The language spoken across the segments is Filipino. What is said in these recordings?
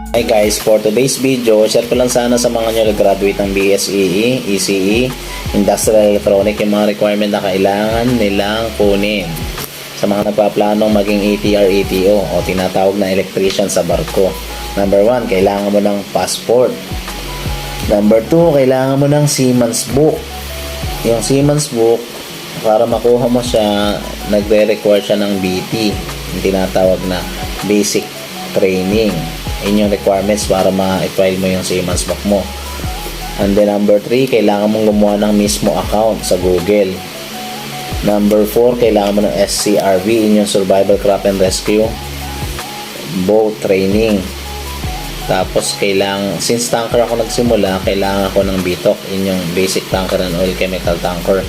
Hi guys, for today's video, share ko lang sana sa mga nyo nag-graduate ng BSEE, ECE, Industrial Electronic, yung mga requirement na kailangan nilang kunin sa mga nagpaplanong maging ATR, ATO o tinatawag na electrician sa barko. Number 1, kailangan mo ng passport. Number 2, kailangan mo ng Seaman's Book. Yung Seaman's Book, para makuha mo siya, nagre-require siya ng BT, yung tinatawag na Basic Training. Yun yung requirements para ma-file mo yung Seaman's Book mo. And then number 3, kailangan mong gumawa ng mismo account sa Google. Number 4, kailangan mo ng SCRB, yun yung Survival Craft and Rescue Boat Training. Tapos since tanker ako nagsimula, kailangan ako ng BTOC, yun yung Basic Tanker and Oil Chemical Tanker.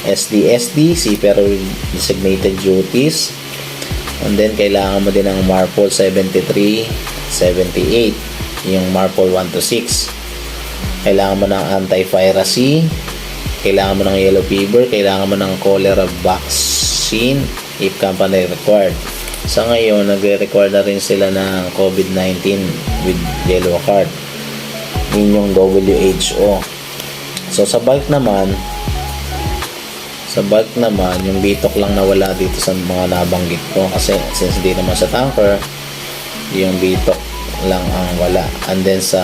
SDSD, Seafarer Designated Duties. And then kailangan mo din ng MARPOL 73, 78, yung MARPOL 1 to 6. Kailangan mo ng anti-piracy, kailangan mo ng yellow fever, kailangan mo ng cholera vaccine if company required. Sa ngayon, nagre-require na rin sila ng COVID-19 with yellow card. Yun yung WHO. So sa bulk naman, yung BTOC lang nawala dito sa mga nabanggit ko kasi since di naman sa tanker, yung BTOC lang ang wala. And then sa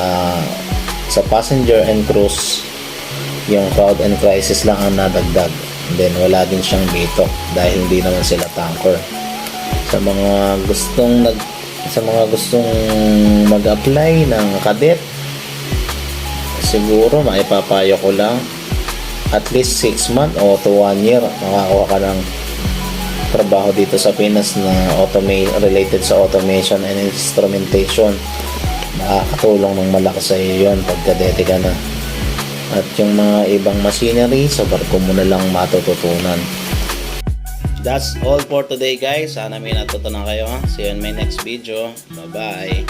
passenger and cruise, yung crowd and crisis lang ang nadagdag. And then wala din siyang BTOC dahil hindi naman sila tanker. Sa mga gustong mag-apply ng cadet, siguro maipapayo ko lang at least 6 months o to 1 year makakuha ka ng trabaho dito sa Pinas na related sa automation and instrumentation. Makakatulong ng malaki sa iyo yun pag kadete ka na. At yung mga ibang machinery, sa barko mo na lang matututunan. That's all for today guys. Sana may natutunan kayo. See you in my next video. Bye bye.